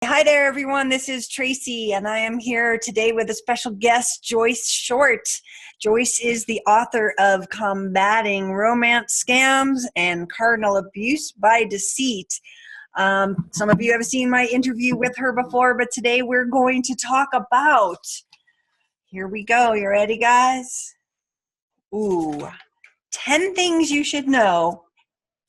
Hi there, everyone. This is Tracy, and I am here today with a special guest, Joyce Short. Joyce is the author of Combating Romance Scams and Cardinal Abuse by Deceit. Some of you have seen my interview with her before, but today we're going to talk about, here we go. You ready, guys? 10 things you should know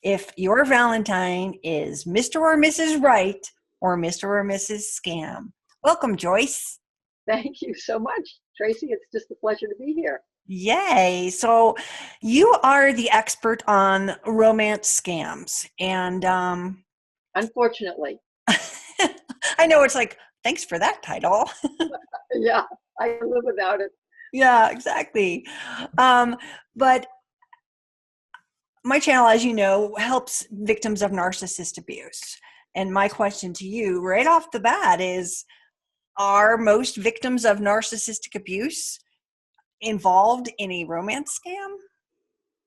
if your Valentine is Mr. or Mrs. Right or Mr. or Mrs. Scam. Welcome, Joyce. Thank you so much, Tracy. It's just a pleasure to be here. Yay. So you are the expert on romance scams. And unfortunately. I know, it's like, thanks for that title. Yeah, I live without it. Yeah, exactly. But my channel, as you know, helps victims of narcissist abuse. And my question to you right off the bat is, are most victims of narcissistic abuse involved in a romance scam?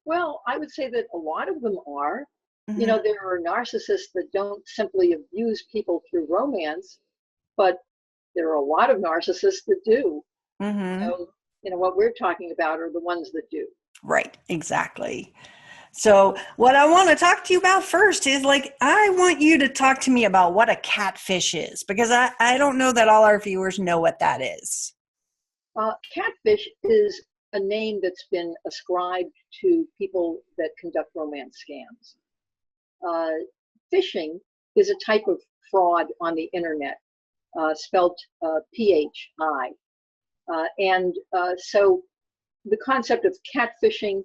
Well, I would say that a lot of them are. Mm-hmm. You know, there are narcissists that don't simply abuse people through romance, but there are a lot of narcissists that do. Mm-hmm. So, you know, what we're talking about are the ones that do. Right, exactly. So what I want to talk to you about first is, I want you to talk to me about what a catfish is, because I don't know that all our viewers know what that is. Catfish is a name that's been ascribed to people that conduct romance scams. Phishing is a type of fraud on the internet, spelled PHI. So the concept of catfishing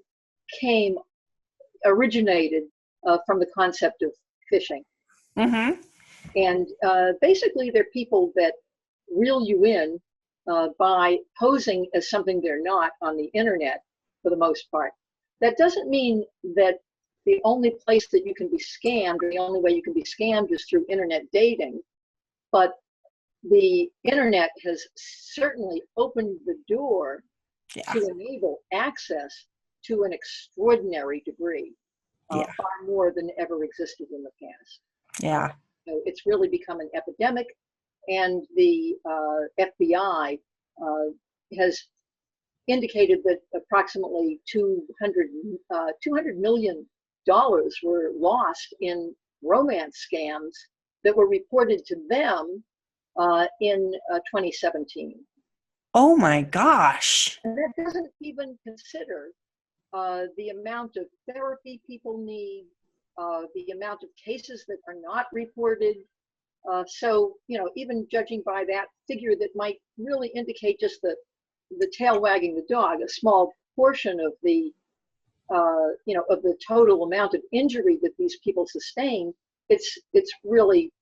originated from the concept of phishing. Mm-hmm. And basically, they're people that reel you in by posing as something they're not on the internet, for the most part. That doesn't mean that the only place that you can be scammed, or the only way you can be scammed, is through internet dating. But the internet has certainly opened the door to enable access to an extraordinary degree, far more than ever existed in the past. Yeah. So it's really become an epidemic, and the FBI has indicated that approximately $200 million were lost in romance scams that were reported to them in 2017. Oh my gosh. And that doesn't even consider the amount of therapy people need, the amount of cases that are not reported. So, you know, even judging by that figure, that might really indicate just the tail wagging the dog, a small portion of the, of the total amount of injury that these people sustain, it's really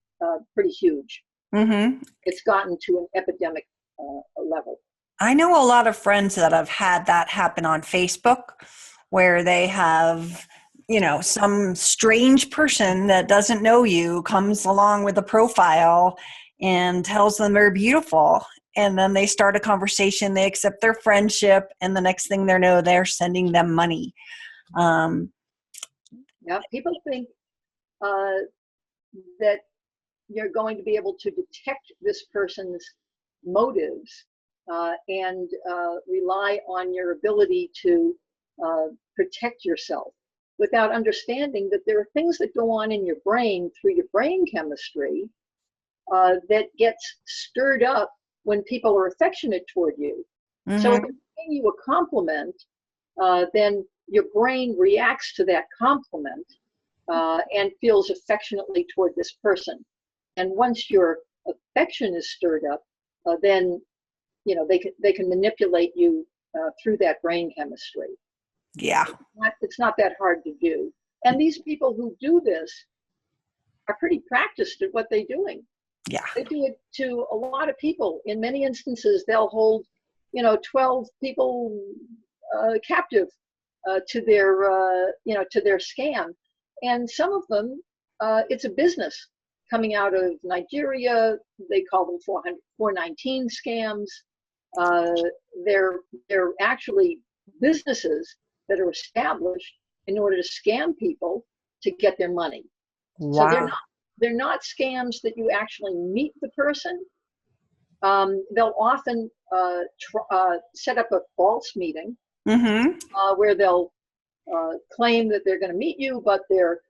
pretty huge. Mm-hmm. It's gotten to an epidemic level. I know a lot of friends that have had that happen on Facebook, where they have, some strange person that doesn't know you comes along with a profile and tells them they're beautiful. And then they start a conversation, they accept their friendship, and the next thing they know, they're sending them money. Yeah, people think that you're going to be able to detect this person's motives and rely on your ability to protect yourself, without understanding that there are things that go on in your brain through your brain chemistry that gets stirred up when people are affectionate toward you. Mm-hmm. So if they're paying you a compliment, then your brain reacts to that compliment and feels affectionately toward this person. And once your affection is stirred up, then they can manipulate you through that brain chemistry. Yeah, it's not that hard to do. And these people who do this are pretty practiced at what they're doing. Yeah, they do it to a lot of people. In many instances, they'll hold 12 people captive to their scam, and some of them it's a business coming out of Nigeria. They call them 419 scams. They're actually businesses that are established in order to scam people to get their money. Wow. So they're not scams that you actually meet the person. They'll often set up a false meeting where they'll claim that they're going to meet you, but they're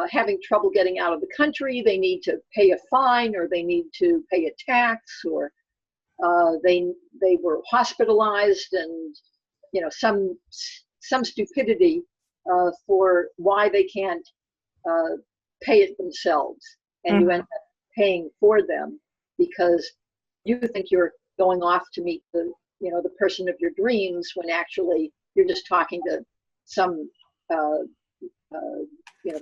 having trouble getting out of the country. They need to pay a fine, or they need to pay a tax, or they were hospitalized, and some stupidity for why they can't pay it themselves, and you end up paying for them because you think you're going off to meet the person of your dreams, when actually you're just talking to some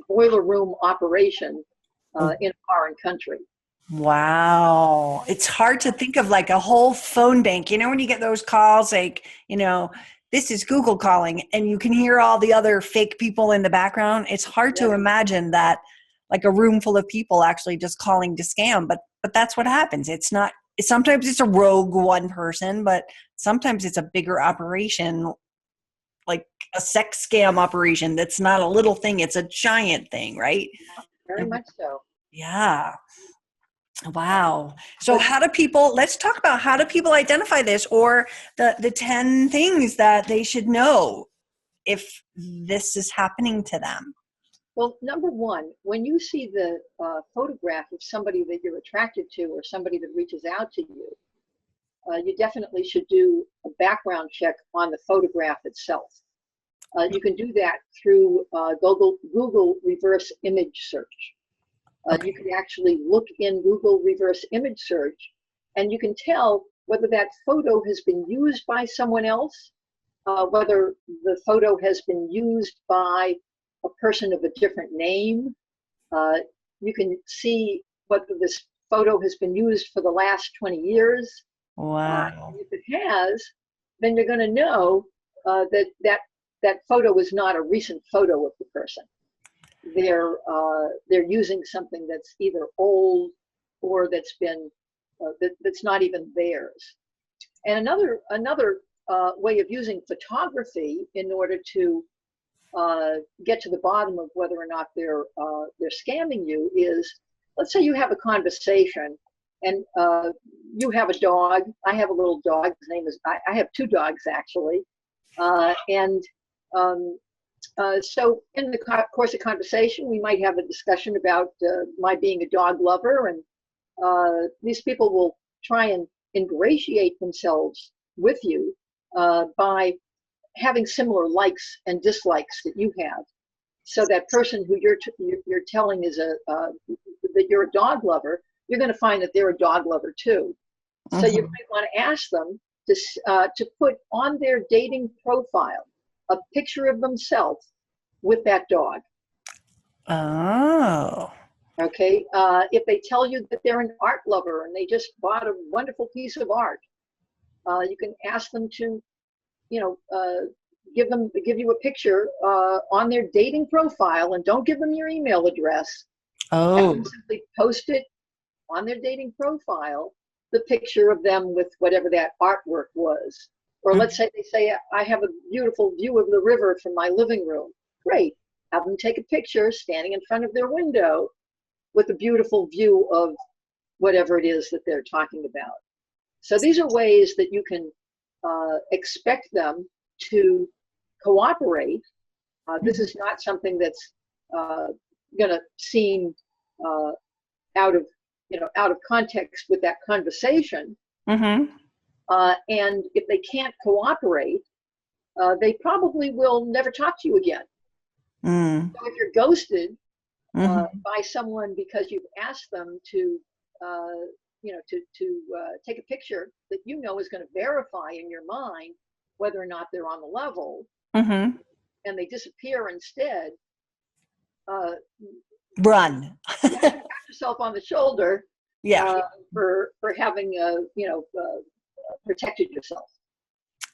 boiler room operation in a foreign country. Wow. It's hard to think of like a whole phone bank. When you get those calls, like, this is Google calling, and you can hear all the other fake people in the background. It's hard to imagine that, like, a room full of people actually just calling to scam, but that's what happens. Sometimes it's a rogue one person, but sometimes it's a bigger operation, like a sex scam operation. That's not a little thing. It's a giant thing, right? Very much so. Yeah. Wow. So let's talk about how do people identify this, or the 10 things that they should know if this is happening to them? Well, number one, when you see the photograph of somebody that you're attracted to, or somebody that reaches out to you, you definitely should do a background check on the photograph itself. You can do that through Google reverse image search. You can actually look in Google reverse image search, and you can tell whether that photo has been used by someone else, whether the photo has been used by a person of a different name. You can see whether this photo has been used for the last 20 years. Wow. If it has, then you're going to know that photo is not a recent photo of the person. They're using something that's either old or that's been that's not even theirs. And another way of using photography in order to get to the bottom of whether or not they're scamming you is, let's say you have a conversation, and you have a dog. I have a little dog. His name is, I have two dogs actually, so in the course of conversation, we might have a discussion about my being a dog lover, and these people will try and ingratiate themselves with you by having similar likes and dislikes that you have. So that person who you're telling is that you're a dog lover, you're going to find that they're a dog lover too. So you might want to ask them to put on their dating profile a picture of themselves with that dog. Oh. Okay. If they tell you that they're an art lover and they just bought a wonderful piece of art, you can ask them to, give you a picture on their dating profile, and don't give them your email address. Oh. Simply post it on their dating profile, the picture of them with whatever that artwork was. Or let's say they say, I have a beautiful view of the river from my living room. Great. Have them take a picture standing in front of their window with a beautiful view of whatever it is that they're talking about. So these are ways that you can expect them to cooperate. This is not something that's going to seem out of context with that conversation. And if they can't cooperate, they probably will never talk to you again. So if you're ghosted by someone because you've asked them to take a picture that is going to verify in your mind whether or not they're on the level, and they disappear instead, run. Pat yourself on the shoulder. Yeah. For having protected yourself.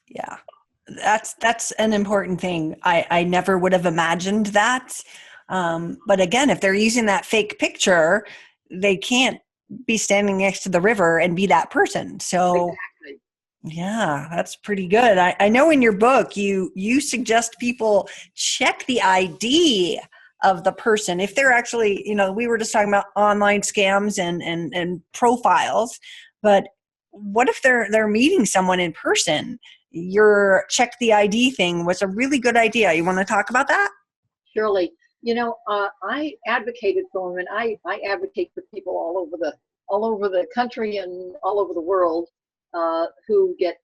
Yeah. That's an important thing. I never would have imagined that. But again, if they're using that fake picture, they can't be standing next to the river and be that person. So exactly. Yeah, that's pretty good. I know in your book, you suggest people check the ID of the person. If they're actually, we were just talking about online scams and profiles, but what if they're meeting someone in person? Your check the ID thing was a really good idea. You want to talk about that? Surely. I advocated for women. I advocate for people all over the country and all over the world who get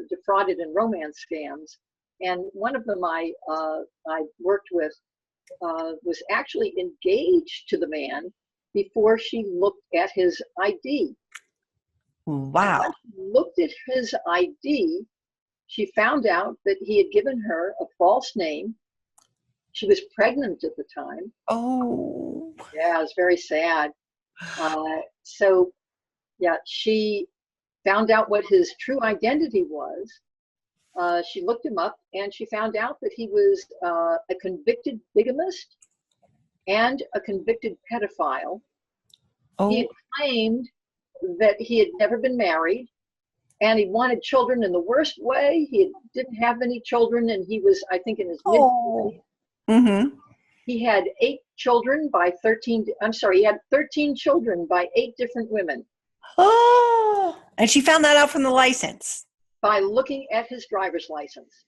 defrauded in romance scams. And one of them I worked with was actually engaged to the man before she looked at his ID. Wow. And when she looked at his ID, she found out that he had given her a false name. She was pregnant at the time. Oh. Yeah, it was very sad. So, yeah, she found out what his true identity was. She looked him up and she found out that he was a convicted bigamist and a convicted pedophile. Oh. He had claimed that he had never been married and he wanted children in the worst way. He didn't have any children and he was, I think, in his mid-40s. Mm-hmm. He had 8 children by 13, I'm sorry, he had 13 children by 8 different women. Oh, and she found that out from the license. By looking at his driver's license.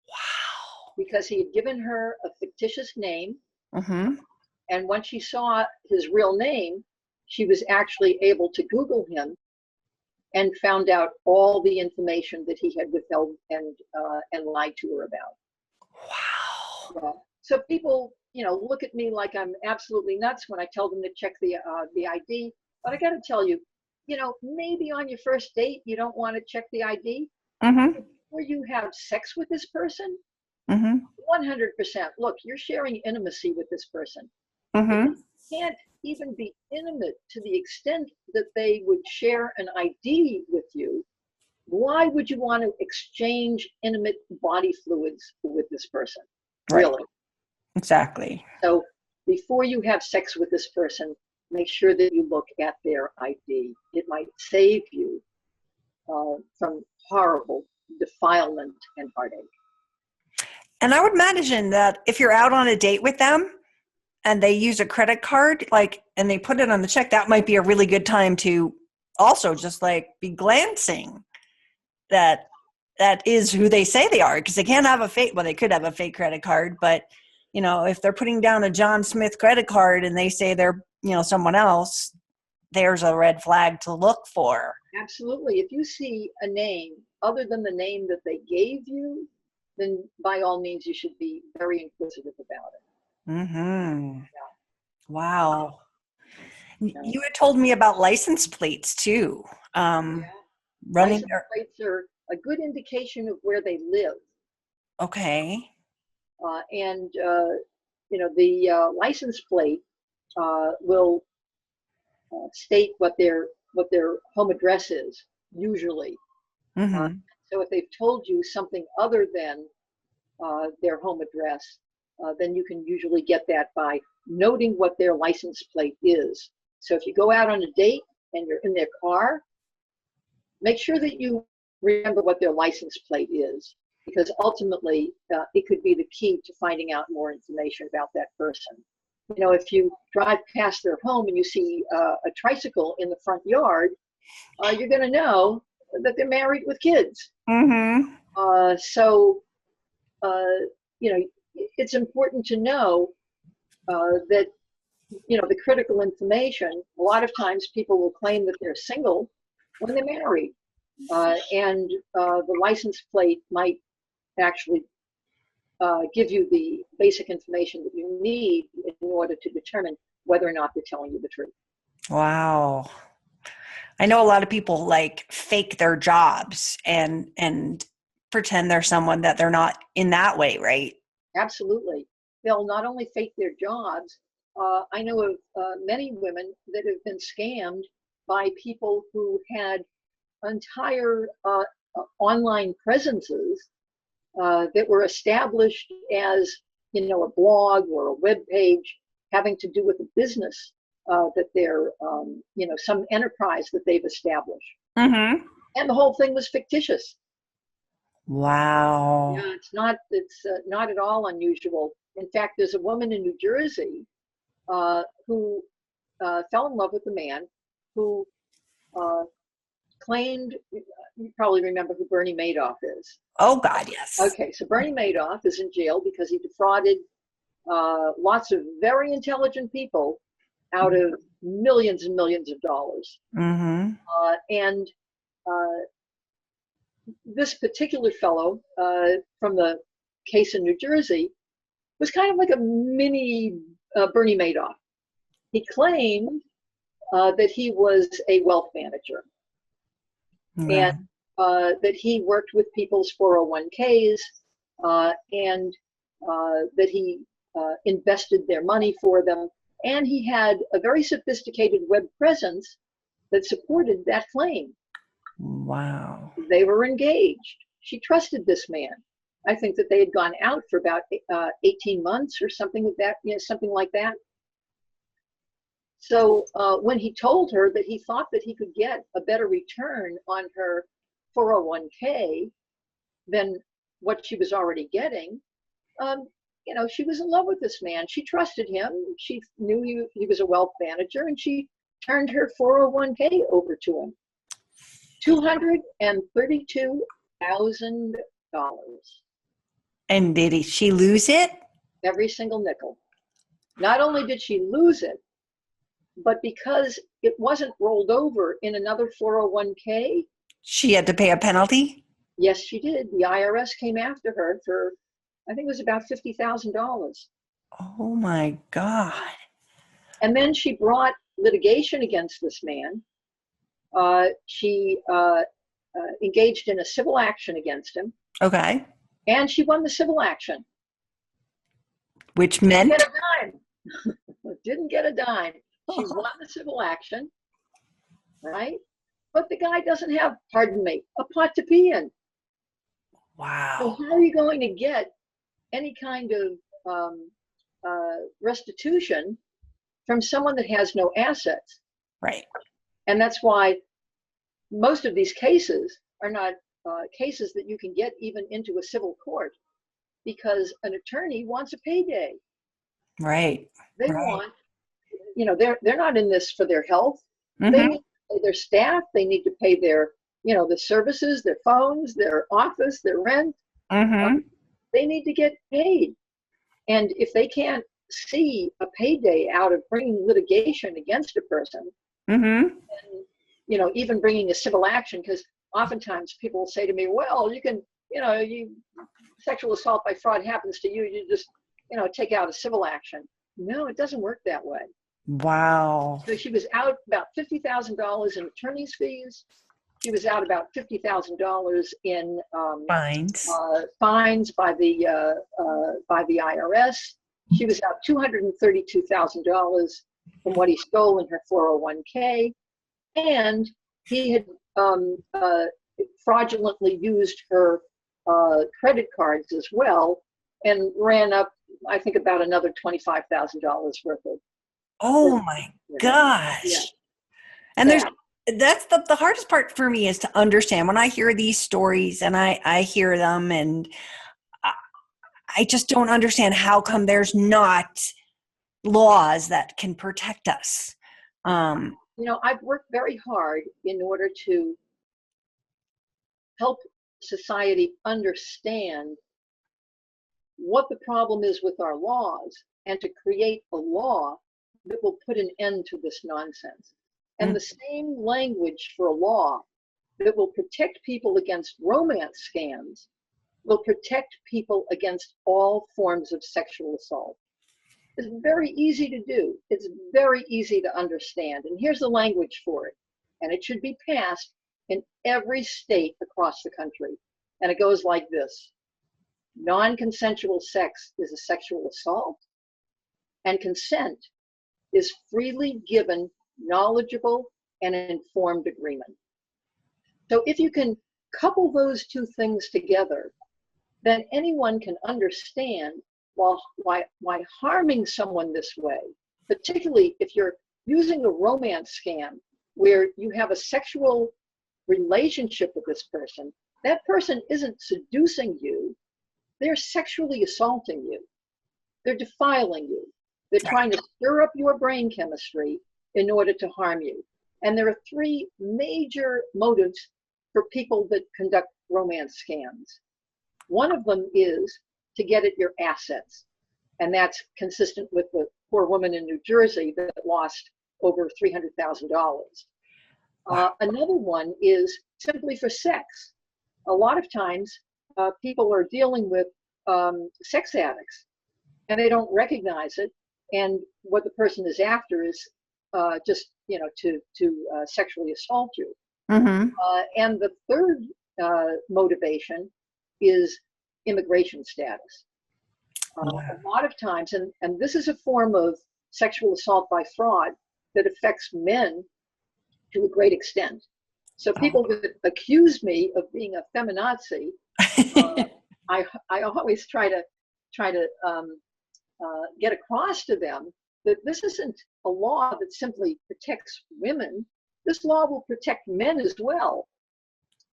Wow. Because he had given her a fictitious name. Mm-hmm. And when she saw his real name, she was actually able to Google him and found out all the information that he had withheld and lied to her about. Wow. Yeah. So people, look at me like I'm absolutely nuts when I tell them to check the ID. But I got to tell you, maybe on your first date, you don't want to check the ID. Mm-hmm. Before you have sex with this person, Mm-hmm. 100%. Look, you're sharing intimacy with this person. Mm-hmm. You can't even be intimate to the extent that they would share an ID with you. Why would you want to exchange intimate body fluids with this person? Right. Really? Exactly. So before you have sex with this person, make sure that you look at their ID. It might save you from horrible defilement and heartache. And I would imagine that if you're out on a date with them and they use a credit card, and they put it on the check, that might be a really good time to also just be glancing that is who they say they are, because they can't have a fake, well, they could have a fake credit card, but if they're putting down a John Smith credit card and they say they're, someone else, there's a red flag to look for. Absolutely. If you see a name other than the name that they gave you, then by all means, you should be very inquisitive about it. Mm-hmm. Yeah. Wow. Yeah. You had told me about license plates too. Running license plates are a good indication of where they live. Okay. The license plate will state what their home address is usually. Mm-hmm. So if they've told you something other than their home address, then you can usually get that by noting what their license plate is. So if you go out on a date and you're in their car, make sure that you remember what their license plate is, because ultimately it could be the key to finding out more information about that person. If you drive past their home and you see a tricycle in the front yard, you're going to know that they're married with kids. Mm-hmm. It's important to know that, the critical information, a lot of times people will claim that they're single when they're married. And the license plate might actually give you the basic information that you need in order to determine whether or not they're telling you the truth. Wow. I know a lot of people fake their jobs and pretend they're someone that they're not in that way, right? Absolutely. They'll not only fake their jobs. I know of many women that have been scammed by people who had entire online presences that were established as, a blog or a web page having to do with a business that they're, some enterprise that they've established. Mm-hmm. And the whole thing was fictitious. Wow. Yeah, it's not at all unusual. In fact, there's a woman in New Jersey who fell in love with a man who claimed, you probably remember who Bernie Madoff is. Oh, God, yes. Okay, so Bernie Madoff is in jail because he defrauded lots of very intelligent people out of millions and millions of dollars. Mm-hmm. And this particular fellow from the case in New Jersey was kind of like a mini Bernie Madoff. He claimed that he was a wealth manager, and that he worked with people's 401ks, and that he invested their money for them. And he had a very sophisticated web presence that supported that claim. Wow. They were engaged. She trusted this man. I think that they had gone out for about 18 months or something like that, something like that. So when he told her that he thought that he could get a better return on her 401k than what she was already getting, she was in love with this man. She trusted him. She knew he was a wealth manager, and she turned her 401k over to him. $232,000. And did she lose it? Every single nickel. Not only did she lose it, but because it wasn't rolled over in another 401k. She had to pay a penalty? Yes, she did. The IRS came after her for, I think it was about $50,000. Oh my God. And then she brought litigation against this man. She engaged in a civil action against him. Okay. And she won the civil action. Which meant? Didn't get a dime. Didn't get a dime. She won the civil action, right? But the guy doesn't have, pardon me, a pot to pee in. Wow. So how are you going to get any kind of restitution from someone that has no assets? Right. And that's why most of these cases are not cases that you can get even into a civil court, because an attorney wants a payday. Right. They want, they're not in this for their health. Mm-hmm. They need to pay their staff. They need to pay their, the services, their phones, their office, their rent. Mm-hmm. They need to get paid. And if they can't see a payday out of bringing litigation against a person, mm-hmm. and, even bringing a civil action, because oftentimes people will say to me, well, you can, sexual assault by fraud happens to you, you just, take out a civil action. No, it doesn't work that way. Wow. So she was out about $50,000 in attorney's fees. She was out about $50,000 in fines by the IRS. She was out $232,000 from what he stole in her 401k, and he had fraudulently used her credit cards as well, and ran up, I think, about another $25,000 worth of. Oh my gosh. Yeah. And that's the hardest part for me, is to understand when I hear these stories and I hear them, and I just don't understand how come there's not laws that can protect us. I've worked very hard in order to help society understand what the problem is with our laws, and to create a law that will put an end to this nonsense. And the same language for a law that will protect people against romance scams will protect people against all forms of sexual assault. It's very easy to do. It's very easy to understand. And here's the language for it. And it should be passed in every state across the country. And it goes like this. Non-consensual sex is a sexual assault, and consent is freely given, knowledgeable, and informed agreement. So if you can couple those two things together, then anyone can understand why harming someone this way, particularly if you're using a romance scam where you have a sexual relationship with this person, that person isn't seducing you, they're sexually assaulting you. they're defiling you. They're trying to stir up your brain chemistry in order to harm you. And there are three major motives for people that conduct romance scams. One of them is to get at your assets. And that's consistent with the poor woman in New Jersey that lost over $300,000. Another one is simply for sex. A lot of times people are dealing with sex addicts and they don't recognize it. And what the person is after is just, to sexually assault you. Mm-hmm. And the third motivation is immigration status. A lot of times, and this is a form of sexual assault by fraud that affects men to a great extent. So people that accuse me of being a feminazi, I always try to get across to them that this isn't a law that simply protects women. This law will protect men as well.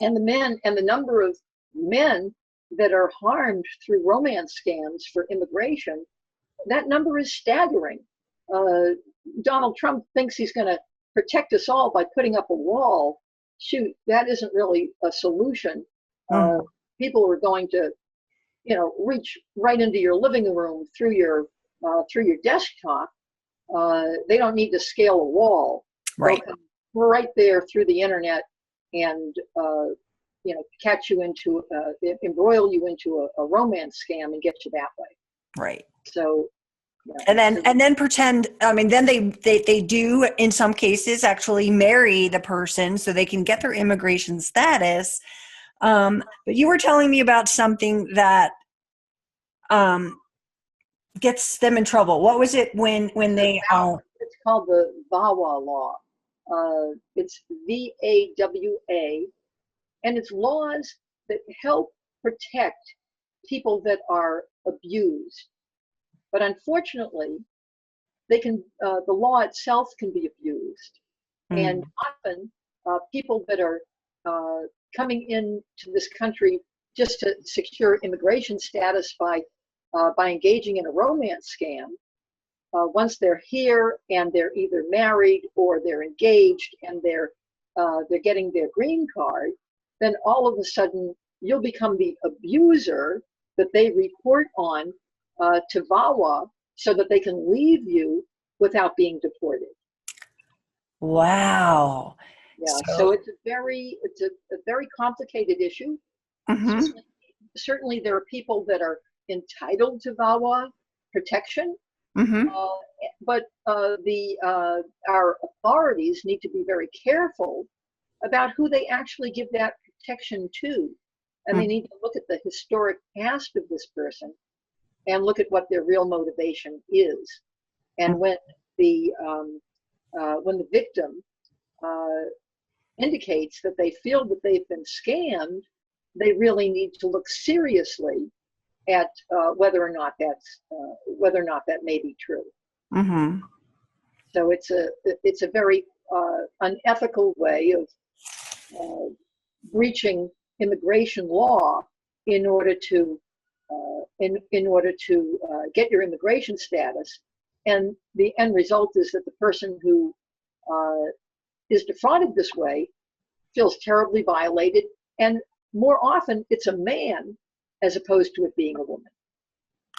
And the number of men that are harmed through romance scams for immigration, that number is staggering. Donald Trump thinks he's going to protect us all by putting up a wall. Shoot, that isn't really a solution. People are going to, reach right into your living room through your desktop. They don't need to scale a wall. Right. They'll come right there through the internet and catch you into embroil you into a romance scam and get you that way. Right. So and then pretend, then they do in some cases actually marry the person so they can get their immigration status. But you were telling me about something that gets them in trouble. What was it when they it's called the VAWA law. It's VAWA, and it's laws that help protect people that are abused. But unfortunately, the law itself can be abused. And often people that are coming into this country just to secure immigration status by engaging in a romance scam, once they're here and they're either married or they're engaged and they're getting their green card, then all of a sudden you'll become the abuser that they report on to VAWA so that they can leave you without being deported. Wow. Yeah. So it's a very complicated issue. Certainly there are people that are entitled to VAWA protection. But our authorities need to be very careful about who they actually give that protection to. And they need to look at the historic past of this person and look at what their real motivation is. And when the victim indicates that they feel that they've been scammed, they really need to look seriously at whether or not that may be true. So it's a very unethical way of breaching immigration law in order to get your immigration status, and the end result is that the person who is defrauded this way feels terribly violated, and more often it's a man as opposed to it being a woman.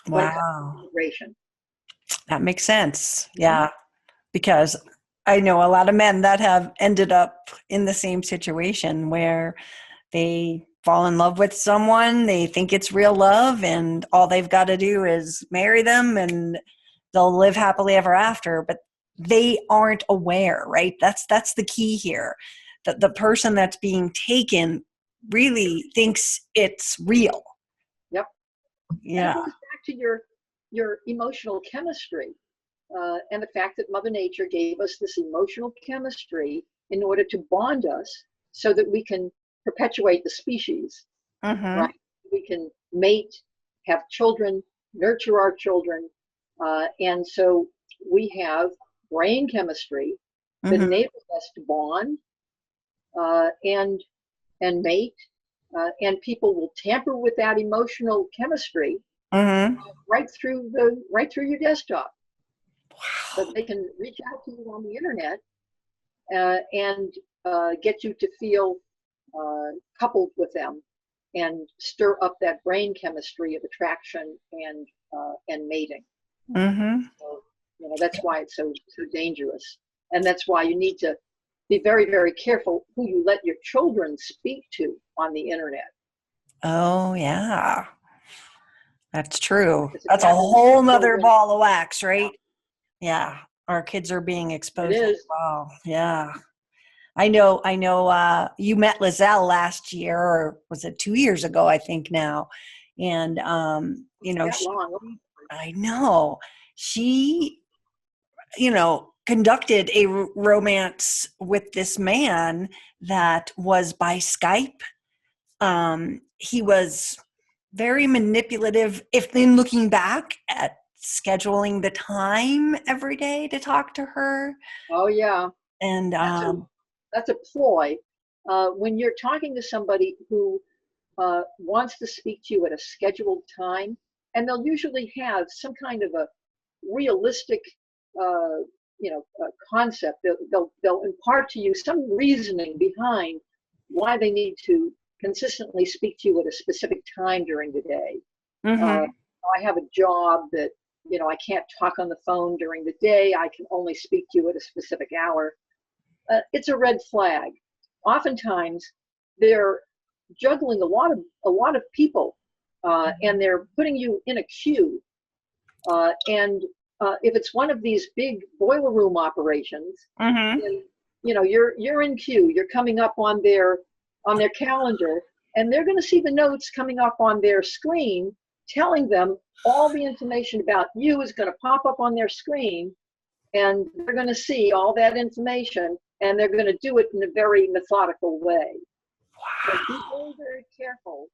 Wow. Immigration. That makes sense. Yeah. Because I know a lot of men that have ended up in the same situation where they fall in love with someone, they think it's real love, and all they've got to do is marry them and they'll live happily ever after, but they aren't aware, right? That's the key here. That the person that's being taken really thinks it's real. Yep. Yeah. And it goes back to your emotional chemistry, and the fact that Mother Nature gave us this emotional chemistry in order to bond us so that we can perpetuate the species. Right? We can mate, have children, nurture our children, and so we have brain chemistry that enables us to bond and mate, and people will tamper with that emotional chemistry Mm-hmm. right through your desktop, so they can reach out to you on the internet and get you to feel coupled with them and stir up that brain chemistry of attraction and mating. Mm-hmm. So, that's why it's so dangerous, and that's why you need to be very, very careful who you let your children speak to on the internet. Oh, yeah. That's true. Because it That's a happens to whole nother children. ball of wax, Yeah, right? Yeah. Our kids are being it exposed as is. well. Yeah. I know, you met Lizelle last year, or was it 2 years ago, I think now. And, That long. I know she, conducted a romance with this man that was by Skype. He was very manipulative, if in looking back at scheduling the time every day to talk to her. Oh yeah, And, that's a ploy. When you're talking to somebody who wants to speak to you at a scheduled time, and they'll usually have some kind of a realistic, concept. They'll impart to you some reasoning behind why they need to consistently speak to you at a specific time during the day. Uh, mhm. I have a job that I can't talk on the phone during the day. I can only speak to you at a specific hour. It's a red flag. Oftentimes, they're juggling a lot of people, and they're putting you in a queue. And if it's one of these big boiler room operations, Mhm. then you're in queue. You're coming up on their calendar, and they're going to see the notes coming up on their screen, telling them all the information about you is going to pop up on their screen, and they're going to see all that information, and they're going to do it in a very methodical way. So be very, very careful.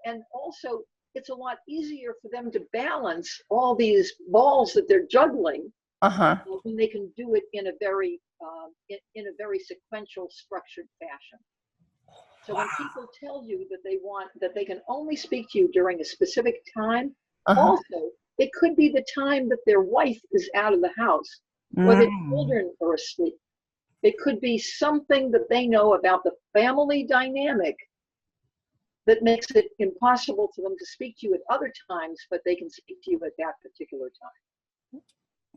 And also, it's a lot easier for them to balance all these balls that they're juggling Uh-huh. when they can do it in a very sequential, structured fashion. So when Wow. people tell you that they can only speak to you during a specific time, Uh-huh. also it could be the time that their wife is out of the house or the Mm. children are asleep. It could be something that they know about the family dynamic that makes it impossible for them to speak to you at other times, but they can speak to you at that particular time.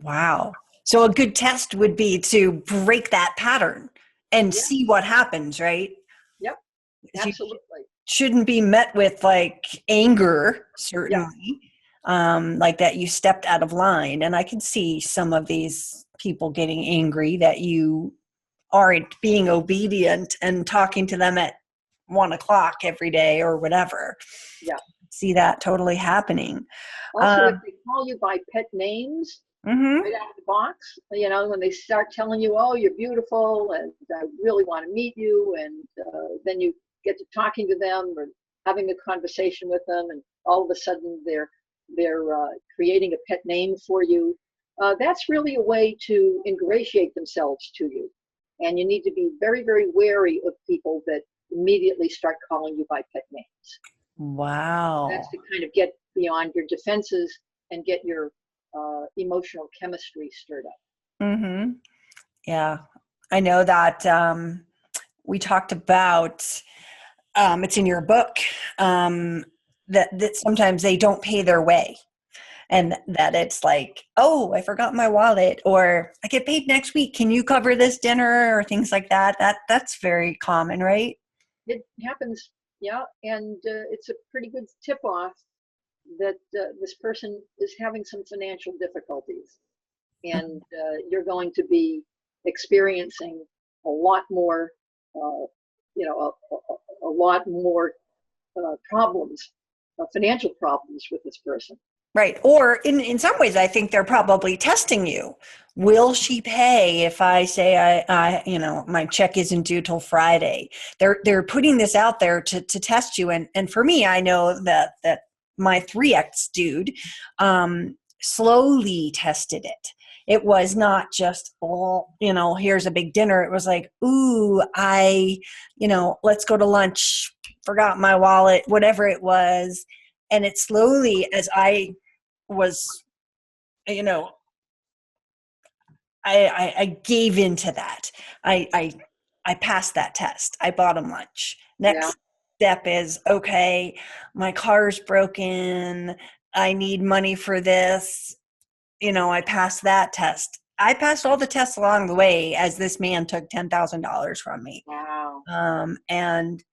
Wow. So a good test would be to break that pattern and Yeah, see what happens, right? yep, You absolutely. shouldn't be met with like anger, Yeah, certainly, like that you stepped out of line. And I can see some of these people getting angry that you aren't being obedient and talking to them at 1 o'clock every day or whatever. yeah. See that totally happening. Also, if Um, they call you by pet names mhm. right out of the box, when they start telling you, oh, you're beautiful and I really want to meet you, and then you get to talking to them or having a conversation with them, and all of a sudden they're creating a pet name for you. That's really a way to ingratiate themselves to you. And you need to be very, very wary of people that immediately start calling you by pet names. That's Wow. to kind of get beyond your defenses and get your emotional chemistry stirred up. Mm-hmm. Yeah. I know that we talked about, it's in your book, that sometimes they don't pay their way. And that it's like, oh, I forgot my wallet, or I get paid next week. Can you cover this dinner, or things like that? That's very common, right? It happens, yeah, and it's a pretty good tip off that this person is having some financial difficulties, and you're going to be experiencing a lot more, uh, a lot more problems, financial problems with this person. Right. Or in some ways, I think they're probably testing you. Will she pay if I say my check isn't due till Friday? They're putting this out there to test you. And for me, I know that my 3X dude slowly tested it. It was not just, well, here's a big dinner. It was like, ooh, let's go to lunch, forgot my wallet, whatever it was. And it slowly, as I was, you know, I gave into that. I passed that test. I bought him lunch. Yeah. Next step is, okay, my car's broken. I need money for this. I passed that test. I passed all the tests along the way as this man took $10,000 from me. Wow. And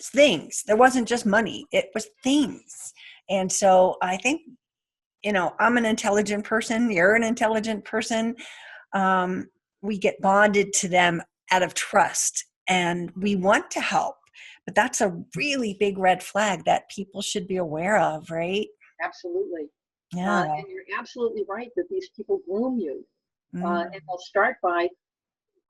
things. There wasn't just money. It was things. And so I think, I'm an intelligent person. You're an intelligent person. We get bonded to them out of trust, and we want to help. But that's a really big red flag that people should be aware of, right? Absolutely. Yeah. And you're absolutely right that these people groom you. Mm. And they'll start by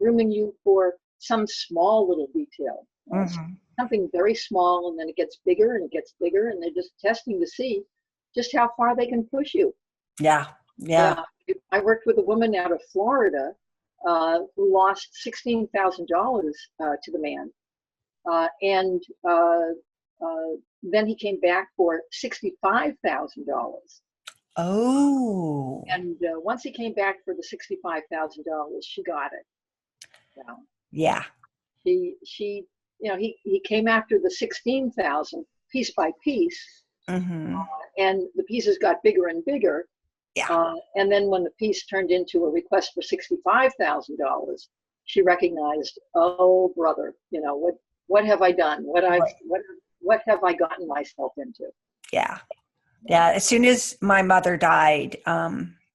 grooming you for some small little detail. Mm-hmm. Something very small, and then it gets bigger and it gets bigger, and they're just testing to see just how far they can push you. Yeah. I worked with a woman out of Florida who lost $16,000 to the man. And then he came back for $65,000. Oh. And once he came back for the $65,000, she got it. Yeah. He came after the 16,000 piece by piece, Mm-hmm. and the pieces got bigger and bigger. Yeah. And then when the piece turned into a request for $65,000, she recognized, oh brother, what have I done? What have I gotten myself into? Yeah. Yeah. As soon as my mother died,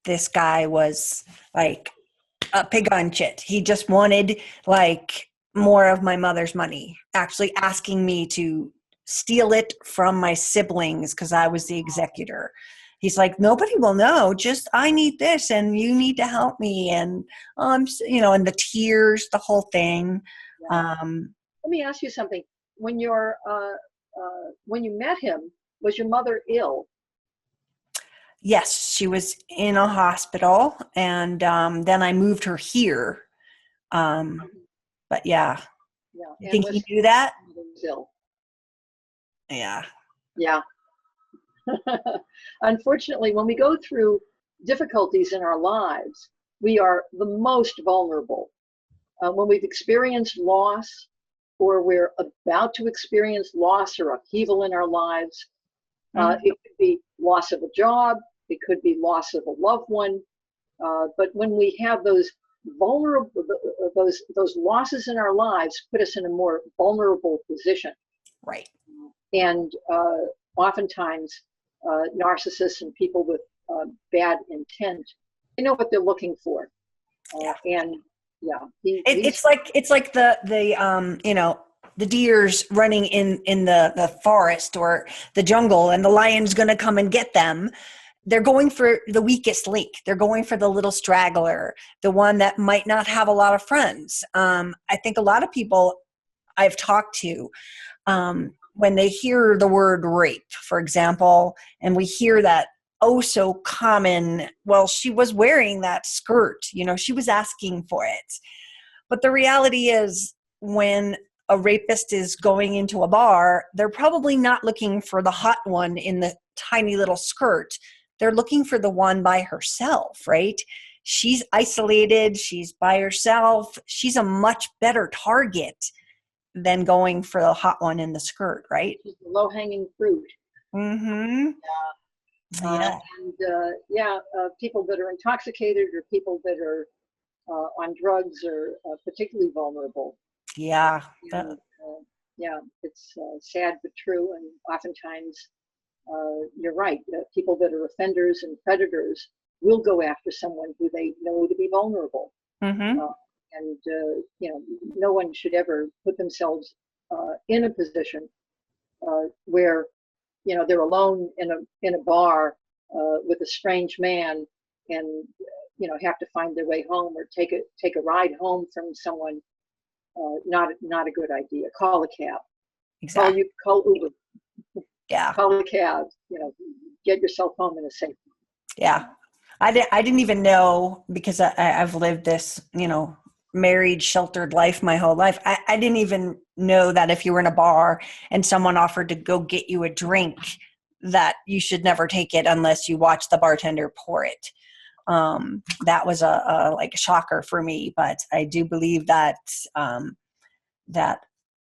this guy was like a pig on shit. He just wanted like more of my mother's money, actually asking me to steal it from my siblings because I was the executor. He's like, nobody will know. Just I need this, and you need to help me, and and the tears, the whole thing. Yeah. Let me ask you something. When when you met him, was your mother ill? Yes, she was in a hospital, and then I moved her here. But yeah, Yeah. you And think he knew that? was ill? Yeah. Yeah. Unfortunately, when we go through difficulties in our lives, we are the most vulnerable. When we've experienced loss, or we're about to experience loss or upheaval in our lives, it could be loss of a job, it could be loss of a loved one. But when we have those vulnerable, those losses in our lives, put us in a more vulnerable position. Right. And oftentimes, narcissists and people with bad intent, they know what they're looking for. And yeah, it's like the deers running in the forest or the jungle, and the lion's going to come and get them. They're going for the weakest link. They're going for the little straggler, the one that might not have a lot of friends. I think a lot of people I've talked to, when they hear the word rape, for example, and we hear that oh so common, well, she was wearing that skirt, she was asking for it. But the reality is, when a rapist is going into a bar, they're probably not looking for the hot one in the tiny little skirt. They're looking for the one by herself, right? She's isolated. She's by herself. She's a much better target than going for the hot one in the skirt, right? She's the low-hanging fruit. Mm-hmm. People that are intoxicated or people that are on drugs are particularly vulnerable. Yeah. It's sad but true, and oftentimes you're right. People that are offenders and predators will go after someone who they know to be vulnerable. Mm-hmm. No one should ever put themselves in a position where they're alone in a bar with a strange man, and have to find their way home or take a ride home from someone. Not a good idea. Call a cab. Exactly. Call Uber. Yeah. Call a cab. Get yourself home in a safe. Yeah. I didn't even know, because I've lived this, married, sheltered life my whole life. I didn't even know that if you were in a bar and someone offered to go get you a drink, that you should never take it unless you watch the bartender pour it. That was like a shocker for me, but I do believe that that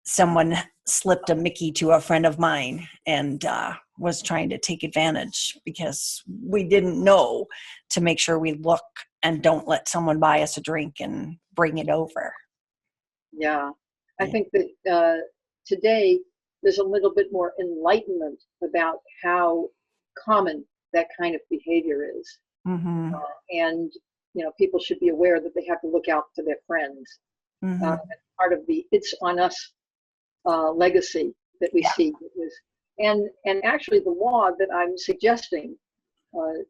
someone slipped a Mickey to a friend of mine and was trying to take advantage because we didn't know to make sure we look and don't let someone buy us a drink and bring it over. Yeah, I think that today there's a little bit more enlightenment about how common that kind of behavior is. Mm-hmm. And, people should be aware that they have to look out for their friends. Mm-hmm. That's part of the "it's on us" legacy that we see. And actually, the law that I'm suggesting,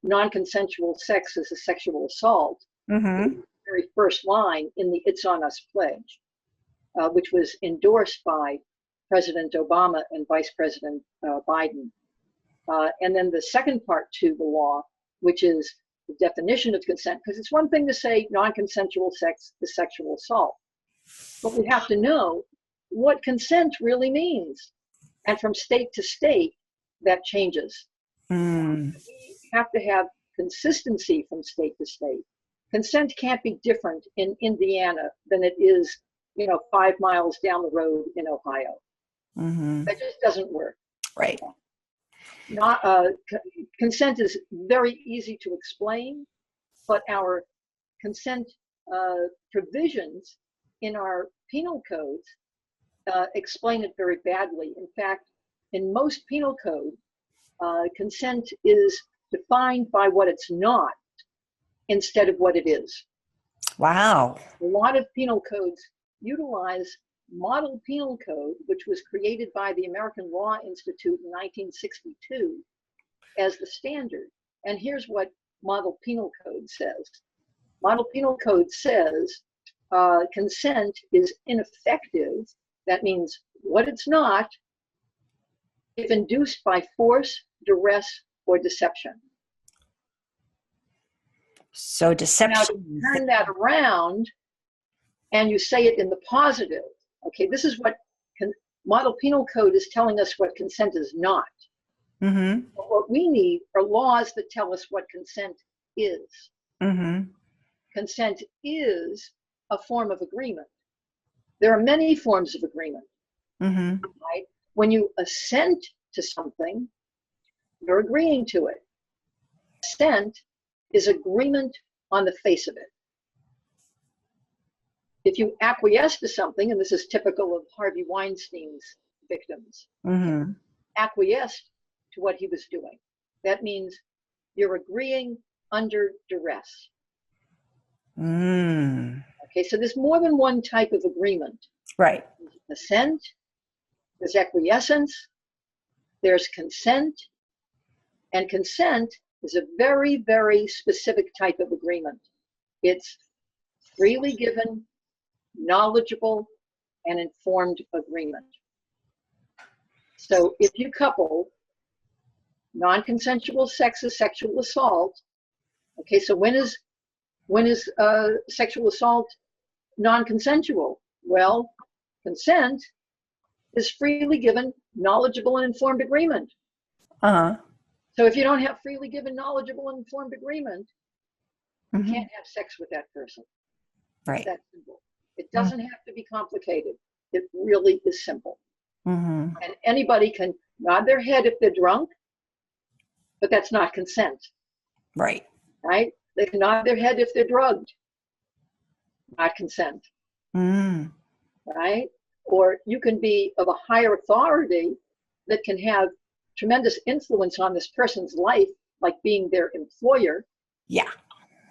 non-consensual sex is a sexual assault, Mm-hmm. is the very first line in the "It's on Us" pledge, which was endorsed by President Obama and Vice President Biden. And then the second part to the law, which is the definition of consent, because it's one thing to say non-consensual sex is sexual assault, but we have to know what consent really means. And from state to state, that changes. We have to have consistency from state to state. Consent can't be different in Indiana than it is, 5 miles down the road in Ohio. Mm-hmm. That just doesn't work. Right. Consent is very easy to explain, but our consent provisions in our penal codes explain it very badly. In fact, in most penal code, consent is defined by what it's not instead of what it is. Wow. A lot of penal codes utilize model penal code, which was created by the American Law Institute in 1962 as the standard. And here's what model penal code says. Model penal code says consent is ineffective. That means what it's not if induced by force, duress, or deception. So deception. Now, to turn that around and you say it in the positive, okay, this is what model penal code is telling us what consent is not. Mm-hmm. But what we need are laws that tell us what consent is. Mm-hmm. Consent is a form of agreement. There are many forms of agreement. Mm-hmm. Right? When you assent to something, you're agreeing to it. Assent is agreement on the face of it. If you acquiesce to something, and this is typical of Harvey Weinstein's victims, Mm-hmm. acquiesced to what he was doing. That means you're agreeing under duress. Okay, so there's more than one type of agreement. Right. There's assent, there's acquiescence, there's consent, and consent is a very, very specific type of agreement. It's freely given, knowledgeable, and informed agreement. So if you couple non-consensual sex as sexual assault, okay, so when is sexual assault non-consensual? Well, consent is freely given, knowledgeable, and informed agreement. Uh-huh. So if you don't have freely given, knowledgeable, and informed agreement, Mm-hmm. you can't have sex with that person. Right. It's that simple. It doesn't have to be complicated. It really is simple. Mm-hmm. And anybody can nod their head if they're drunk, but that's not consent. Right. Right? They can nod their head if they're drugged. Not consent. Mm. Right? Or you can be of a higher authority that can have tremendous influence on this person's life, like being their employer. Yeah.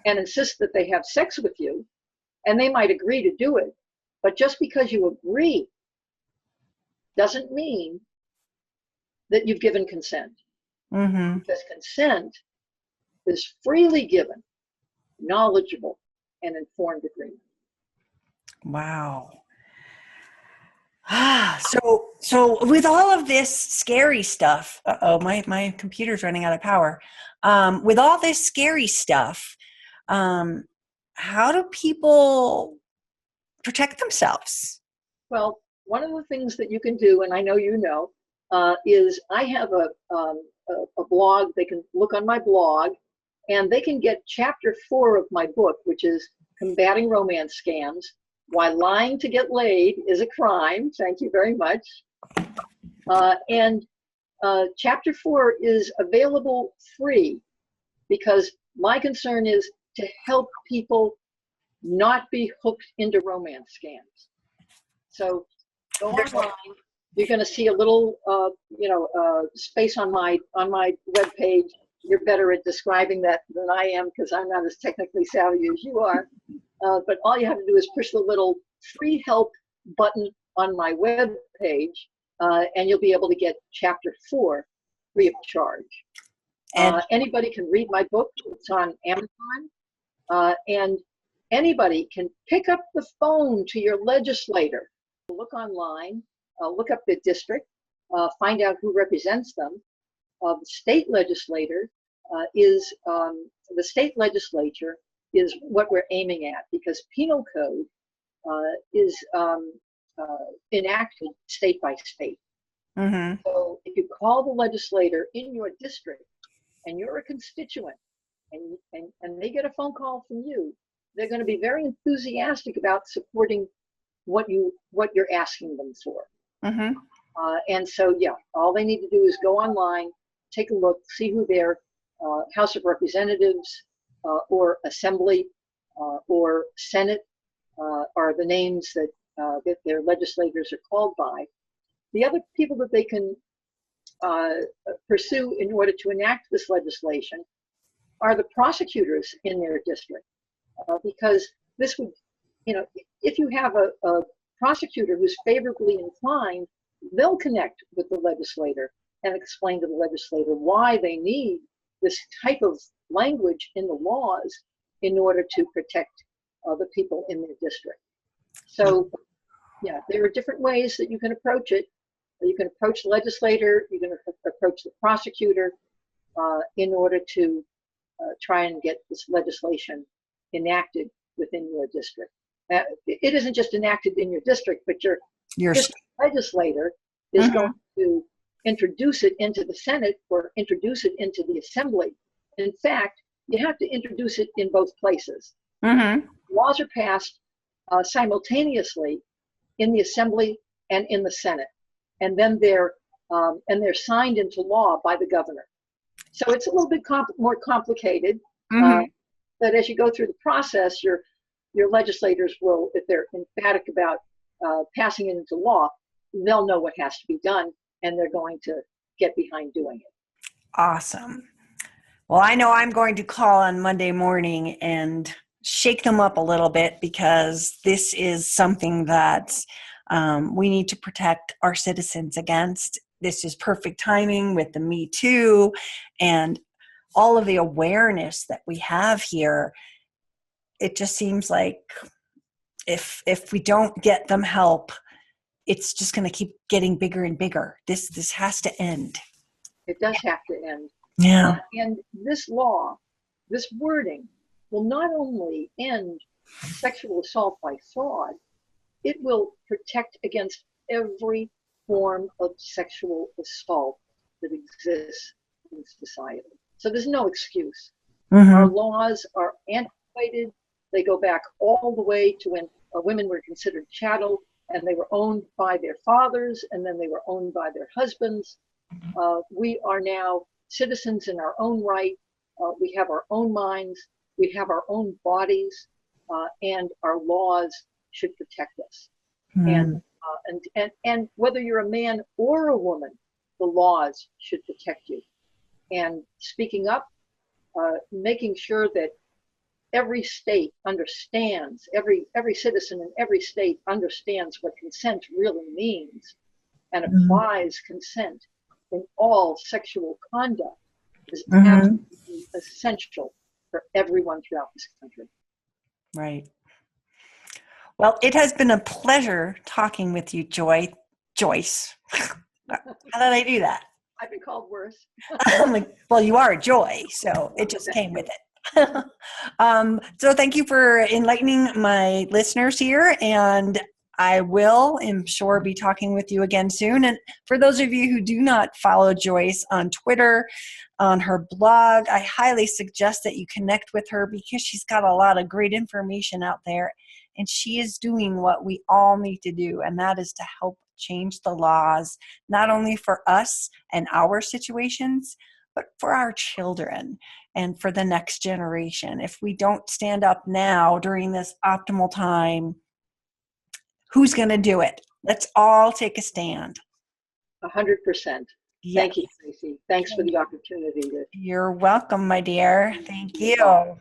And insist that they have sex with you, and they might agree to do it. But just because you agree doesn't mean that you've given consent. Mm-hmm. Because consent is freely given, knowledgeable, and informed agreement. Wow. So with all of this scary stuff, my computer's running out of power. With all this scary stuff, how do people protect themselves? Well, one of the things that you can do, and I know you know, is I have a blog. They can look on my blog, and they can get chapter 4 of my book, which is Combating Romance Scams, Why Lying to Get Laid is a Crime. Thank you very much. And chapter 4 is available free because my concern is to help people not be hooked into romance scams. So go online. You're going to see a little, space on my webpage. You're better at describing that than I am because I'm not as technically savvy as you are. But all you have to do is push the little free help button on my webpage, and you'll be able to get chapter 4 free of charge. Anybody can read my book. It's on Amazon. And anybody can pick up the phone to your legislator, look online, look up the district, find out who represents them. The state legislator the state legislature is what we're aiming at, because penal code is enacted state by state. Mm-hmm. So if you call the legislator in your district and you're a constituent and they get a phone call from you, they're going to be very enthusiastic about supporting what you're asking them for. Mm-hmm. And so, yeah, all they need to do is go online, take a look, see who their House of Representatives or Assembly or Senate are the names that their legislators are called by. The other people that they can pursue in order to enact this legislation are the prosecutors in their district, because this would, if you have a prosecutor who's favorably inclined, they'll connect with the legislator and explain to the legislator why they need this type of language in the laws in order to protect the people in their district. So, yeah, there are different ways that you can approach it. You can approach the legislator, you can approach the prosecutor in order to try and get this legislation enacted within your district. It isn't just enacted in your district, but your district legislator is mm-hmm. going to introduce it into the Senate or introduce it into the Assembly. In fact, you have to introduce it in both places. Mm-hmm. Laws are passed simultaneously in the Assembly and in the Senate, and then they're signed into law by the governor. So it's a little bit more complicated. Mm-hmm. But as you go through the process, your legislators will, if they're emphatic about passing it into law, they'll know what has to be done, and they're going to get behind doing it. Awesome. Well, I know I'm going to call on Monday morning and shake them up a little bit, because this is something that we need to protect our citizens against. This is perfect timing with the Me Too and all of the awareness that we have here. It just seems like if we don't get them help, it's just going to keep getting bigger and bigger. This has to end. It does have to end. Yeah. And this law, this wording, will not only end sexual assault by fraud, it will protect against every form of sexual assault that exists in society. So there's no excuse. Mm-hmm. Our laws are antiquated. They go back all the way to when women were considered chattel, and they were owned by their fathers, and then they were owned by their husbands. We are now citizens in our own right. We have our own minds. We have our own bodies, and our laws should protect us. Mm. And whether you're a man or a woman, the laws should protect you. And speaking up, making sure that every state understands, every citizen in every state understands what consent really means and applies consent in all sexual conduct is absolutely essential for everyone throughout this country. Right. Well, it has been a pleasure talking with you, Joyce. How did I do that? I've been called worse. Well, you are a joy, so it just came with it. So thank you for enlightening my listeners here, and I will, I'm sure, be talking with you again soon. And for those of you who do not follow Joyce on Twitter, on her blog, I highly suggest that you connect with her because she's got a lot of great information out there. And she is doing what we all need to do, and that is to help change the laws, not only for us and our situations, but for our children and for the next generation. If we don't stand up now during this optimal time, who's going to do it? Let's all take a stand. 100%. Yes. Thank you, Tracy. Thanks for the opportunity. You're welcome, my dear. Thank you.